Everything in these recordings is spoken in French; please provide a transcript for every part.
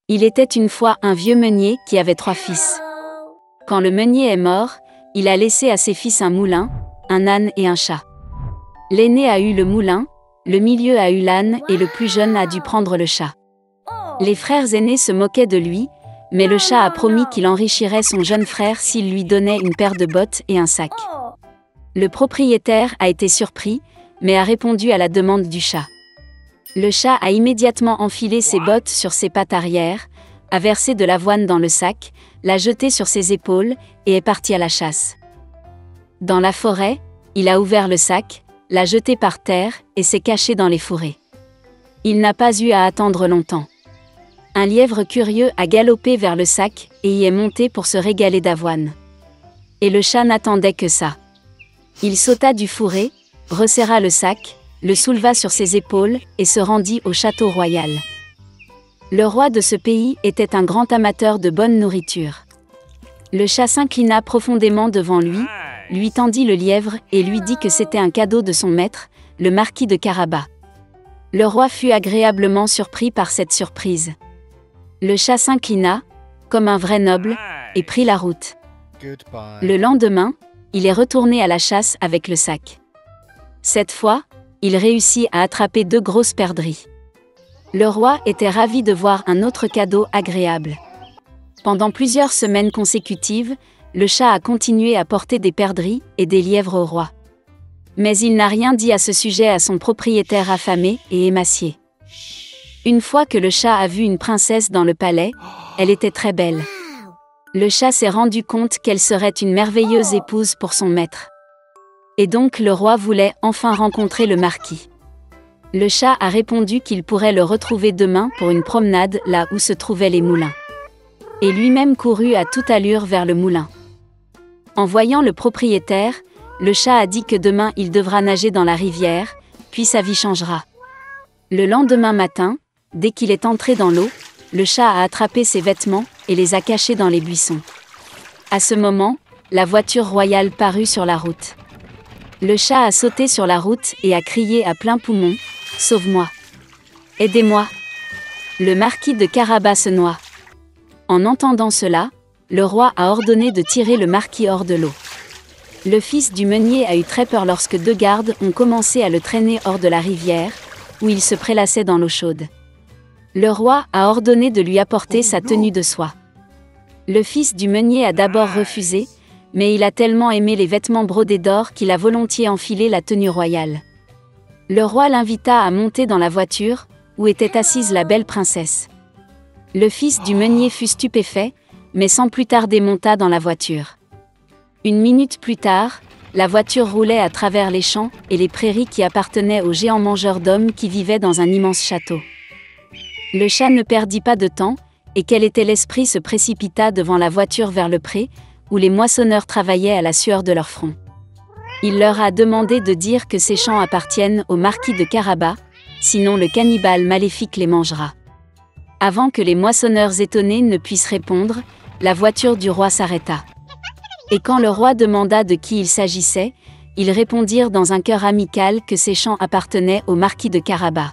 Il était une fois un vieux meunier qui avait 3 fils. Quand le meunier est mort, il a laissé à ses fils un moulin, un âne et un chat. L'aîné a eu le moulin, le milieu a eu l'âne et le plus jeune a dû prendre le chat. Les frères aînés se moquaient de lui, mais le chat a promis qu'il enrichirait son jeune frère s'il lui donnait une paire de bottes et un sac. Le propriétaire a été surpris, mais a répondu à la demande du chat. Le chat a immédiatement enfilé ses bottes sur ses pattes arrière, a versé de l'avoine dans le sac, l'a jeté sur ses épaules et est parti à la chasse. Dans la forêt, il a ouvert le sac, l'a jeté par terre et s'est caché dans les fourrés. Il n'a pas eu à attendre longtemps. Un lièvre curieux a galopé vers le sac et y est monté pour se régaler d'avoine. Et le chat n'attendait que ça. Il sauta du fourré, resserra le sac, le souleva sur ses épaules et se rendit au château royal. Le roi de ce pays était un grand amateur de bonne nourriture. Le chat s'inclina profondément devant lui tendit le lièvre et lui dit que c'était un cadeau de son maître, le marquis de Carabas. Le roi fut agréablement surpris par cette surprise. Le chat s'inclina, comme un vrai noble, et prit la route. Le lendemain, il est retourné à la chasse avec le sac. Cette fois, il réussit à attraper 2 grosses perdrix. Le roi était ravi de voir un autre cadeau agréable. Pendant plusieurs semaines consécutives, le chat a continué à porter des perdrix et des lièvres au roi. Mais il n'a rien dit à ce sujet à son propriétaire affamé et émacié. Une fois que le chat a vu une princesse dans le palais, elle était très belle. Le chat s'est rendu compte qu'elle serait une merveilleuse épouse pour son maître. Et donc le roi voulait enfin rencontrer le marquis. Le chat a répondu qu'il pourrait le retrouver demain pour une promenade là où se trouvaient les moulins. Et lui-même courut à toute allure vers le moulin. En voyant le propriétaire, le chat a dit que demain il devra nager dans la rivière, puis sa vie changera. Le lendemain matin, dès qu'il est entré dans l'eau, le chat a attrapé ses vêtements et les a cachés dans les buissons. À ce moment, la voiture royale parut sur la route. Le chat a sauté sur la route et a crié à plein poumon « Sauve-moi! Aidez-moi! Le marquis de Carabas se noie !» En entendant cela, le roi a ordonné de tirer le marquis hors de l'eau. Le fils du meunier a eu très peur lorsque 2 gardes ont commencé à le traîner hors de la rivière, où il se prélassait dans l'eau chaude. Le roi a ordonné de lui apporter sa tenue de soie. Le fils du meunier a d'abord refusé, mais il a tellement aimé les vêtements brodés d'or qu'il a volontiers enfilé la tenue royale. Le roi l'invita à monter dans la voiture, où était assise la belle princesse. Le fils du meunier fut stupéfait, mais sans plus tarder monta dans la voiture. 1 minute plus tard, la voiture roulait à travers les champs et les prairies qui appartenaient aux géants mangeurs d'hommes qui vivaient dans un immense château. Le chat ne perdit pas de temps, et quel était l'esprit se précipita devant la voiture vers le pré, où les moissonneurs travaillaient à la sueur de leur front. Il leur a demandé de dire que ces champs appartiennent au marquis de Carabas, sinon le cannibale maléfique les mangera. Avant que les moissonneurs étonnés ne puissent répondre, la voiture du roi s'arrêta. Et quand le roi demanda de qui il s'agissait, ils répondirent dans un chœur amical que ces champs appartenaient au marquis de Carabas.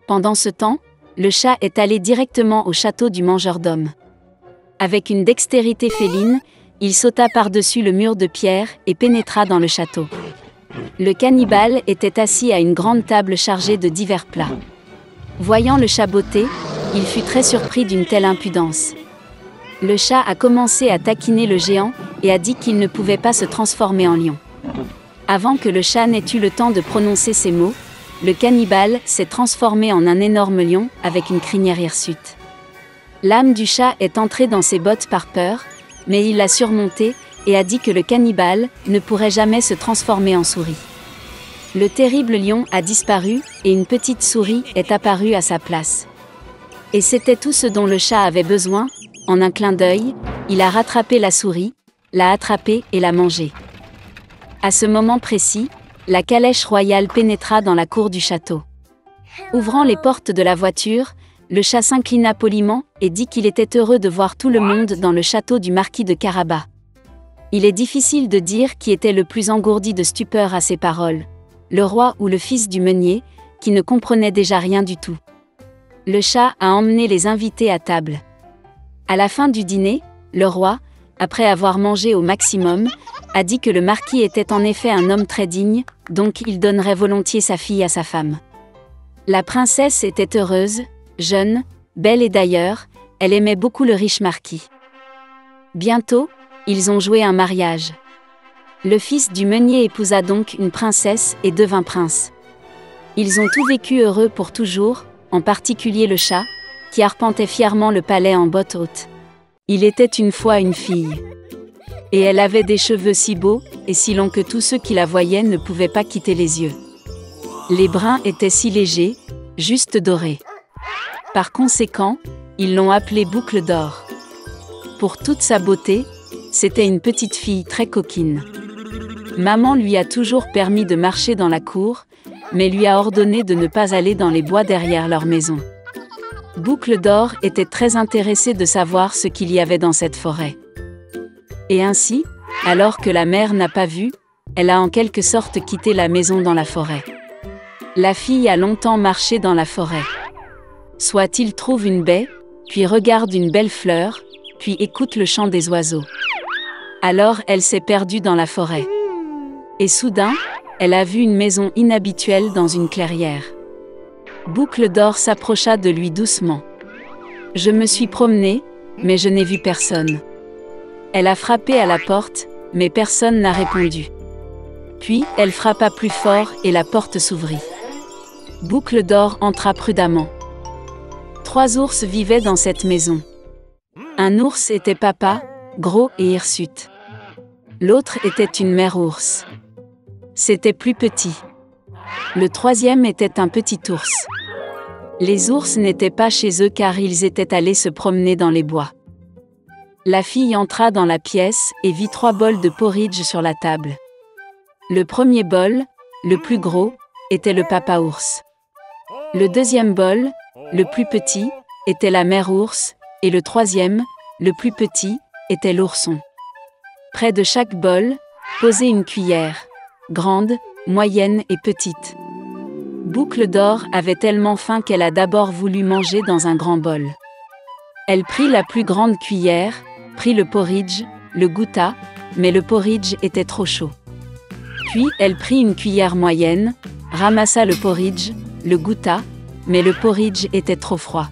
Pendant ce temps, le chat est allé directement au château du mangeur d'hommes. Avec une dextérité féline, il sauta par-dessus le mur de pierre et pénétra dans le château. Le cannibale était assis à une grande table chargée de divers plats. Voyant le chat botter, il fut très surpris d'une telle impudence. Le chat a commencé à taquiner le géant et a dit qu'il ne pouvait pas se transformer en lion. Avant que le chat n'ait eu le temps de prononcer ces mots, le cannibale s'est transformé en un énorme lion avec une crinière hirsute. L'âme du chat est entrée dans ses bottes par peur, mais il l'a surmontée et a dit que le cannibale ne pourrait jamais se transformer en souris. Le terrible lion a disparu et une petite souris est apparue à sa place. Et c'était tout ce dont le chat avait besoin. En un clin d'œil, il a rattrapé la souris, l'a attrapée et l'a mangée. À ce moment précis, la calèche royale pénétra dans la cour du château. Ouvrant les portes de la voiture, le chat s'inclina poliment et dit qu'il était heureux de voir tout le monde dans le château du marquis de Carabas. Il est difficile de dire qui était le plus engourdi de stupeur à ces paroles, le roi ou le fils du meunier, qui ne comprenait déjà rien du tout. Le chat a emmené les invités à table. À la fin du dîner, le roi, après avoir mangé au maximum, a dit que le marquis était en effet un homme très digne, donc il donnerait volontiers sa fille à sa femme. La princesse était heureuse, jeune, belle et d'ailleurs, elle aimait beaucoup le riche marquis. Bientôt, ils ont joué un mariage. Le fils du meunier épousa donc une princesse et devint prince. Ils ont tous vécu heureux pour toujours, en particulier le chat, qui arpentait fièrement le palais en bottes hautes. Il était une fois une fille. Et elle avait des cheveux si beaux et si longs que tous ceux qui la voyaient ne pouvaient pas quitter les yeux. Les brins étaient si légers, juste dorés. Par conséquent, ils l'ont appelée Boucle d'Or. Pour toute sa beauté, c'était une petite fille très coquine. Maman lui a toujours permis de marcher dans la cour, mais lui a ordonné de ne pas aller dans les bois derrière leur maison. Boucle d'Or était très intéressée de savoir ce qu'il y avait dans cette forêt. Et ainsi, alors que la mère n'a pas vu, elle a en quelque sorte quitté la maison dans la forêt. La fille a longtemps marché dans la forêt. Soit il trouve une baie, puis regarde une belle fleur, puis écoute le chant des oiseaux. Alors elle s'est perdue dans la forêt. Et soudain, elle a vu une maison inhabituelle dans une clairière. Boucle d'Or s'approcha de lui doucement. « Je me suis promenée, mais je n'ai vu personne. » Elle a frappé à la porte, mais personne n'a répondu. Puis, elle frappa plus fort et la porte s'ouvrit. Boucle d'Or entra prudemment. 3 ours vivaient dans cette maison. Un ours était papa, gros et hirsute. L'autre était une mère ours. C'était plus petit. Le 3e était un petit ours. Les ours n'étaient pas chez eux car ils étaient allés se promener dans les bois. La fille entra dans la pièce et vit 3 bols de porridge sur la table. Le premier bol, le plus gros, était le papa ours. Le 2e bol, le plus petit, était la mère ours, et le 3e, le plus petit, était l'ourson. Près de chaque bol, posait une cuillère, grande, moyenne et petite. Boucle d'Or avait tellement faim qu'elle a d'abord voulu manger dans un grand bol. Elle prit la plus grande cuillère, prit le porridge, le goûta, mais le porridge était trop chaud. Puis elle prit une cuillère moyenne, ramassa le porridge, le goûta, mais le porridge était trop froid.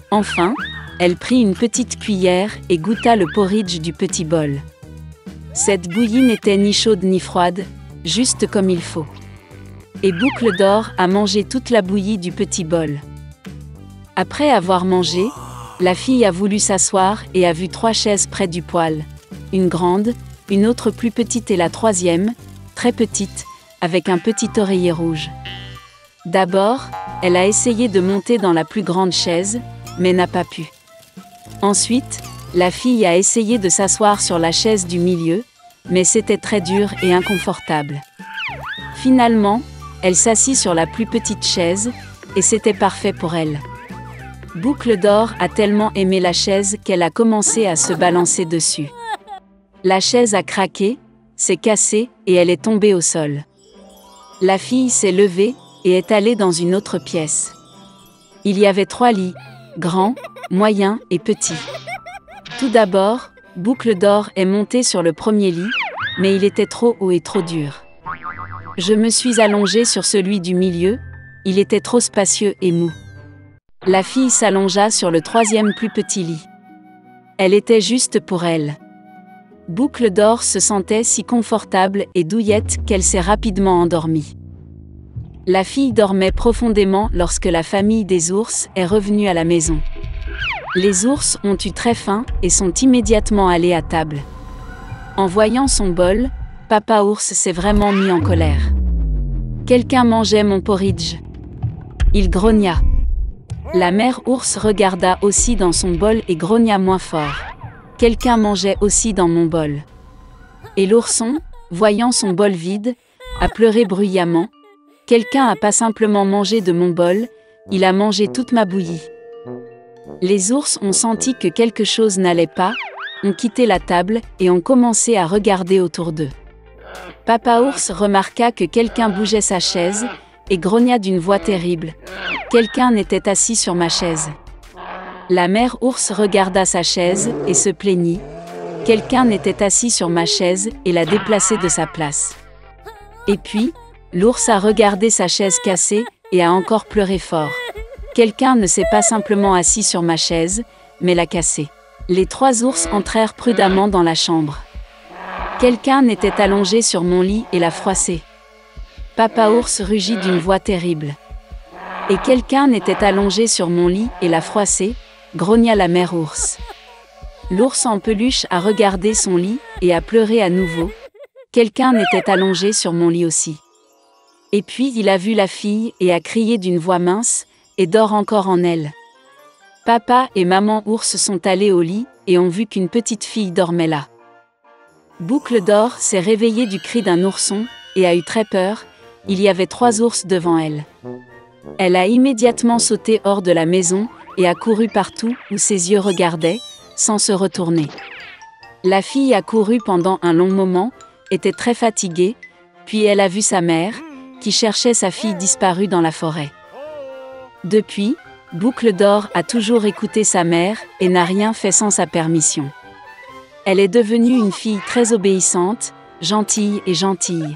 Enfin, elle prit une petite cuillère et goûta le porridge du petit bol. Cette bouillie n'était ni chaude ni froide, juste comme il faut. Et Boucle d'Or a mangé toute la bouillie du petit bol. Après avoir mangé, la fille a voulu s'asseoir et a vu 3 chaises près du poêle. Une grande, une autre plus petite et la 3e, très petite, avec un petit oreiller rouge. D'abord, elle a essayé de monter dans la plus grande chaise, mais n'a pas pu. Ensuite, la fille a essayé de s'asseoir sur la chaise du milieu, mais c'était très dur et inconfortable. Finalement, elle s'assit sur la plus petite chaise, et c'était parfait pour elle. Boucle d'Or a tellement aimé la chaise qu'elle a commencé à se balancer dessus. La chaise a craqué, s'est cassée et elle est tombée au sol. La fille s'est levée et est allée dans une autre pièce. Il y avait 3 lits, grands, moyens et petits. Tout d'abord, Boucle d'Or est montée sur le premier lit, mais il était trop haut et trop dur. Je me suis allongée sur celui du milieu, il était trop spacieux et mou. La fille s'allongea sur le 3e plus petit lit. Elle était juste pour elle. Boucle d'Or se sentait si confortable et douillette qu'elle s'est rapidement endormie. La fille dormait profondément lorsque la famille des ours est revenue à la maison. Les ours ont eu très faim et sont immédiatement allés à table. En voyant son bol, papa ours s'est vraiment mis en colère. Quelqu'un mangeait mon porridge. Il grogna. La mère ours regarda aussi dans son bol et grogna moins fort. Quelqu'un mangeait aussi dans mon bol. Et l'ourson, voyant son bol vide, a pleuré bruyamment. Quelqu'un n'a pas simplement mangé de mon bol, il a mangé toute ma bouillie. Les ours ont senti que quelque chose n'allait pas, ont quitté la table et ont commencé à regarder autour d'eux. Papa ours remarqua que quelqu'un bougeait sa chaise et grogna d'une voix terrible. Quelqu'un était assis sur ma chaise. La mère ours regarda sa chaise et se plaignit. Quelqu'un était assis sur ma chaise et l'a déplacée de sa place. Et puis, l'ours a regardé sa chaise cassée et a encore pleuré fort. Quelqu'un ne s'est pas simplement assis sur ma chaise, mais l'a cassée. Les 3 ours entrèrent prudemment dans la chambre. Quelqu'un était allongé sur mon lit et l'a froissé. Papa ours rugit d'une voix terrible. Et quelqu'un était allongé sur mon lit et l'a froissé, grogna la mère ours. L'ours en peluche a regardé son lit et a pleuré à nouveau. Quelqu'un était allongé sur mon lit aussi. Et puis il a vu la fille et a crié d'une voix mince, et dort encore en elle. Papa et maman ours sont allés au lit et ont vu qu'une petite fille dormait là. Boucle d'or s'est réveillée du cri d'un ourson et a eu très peur. Il y avait 3 ours devant elle. Elle a immédiatement sauté hors de la maison et a couru partout où ses yeux regardaient, sans se retourner. La fille a couru pendant un long moment, était très fatiguée, puis elle a vu sa mère, qui cherchait sa fille disparue dans la forêt. Depuis, Boucle d'or a toujours écouté sa mère et n'a rien fait sans sa permission. Elle est devenue une fille très obéissante, gentille et gentille.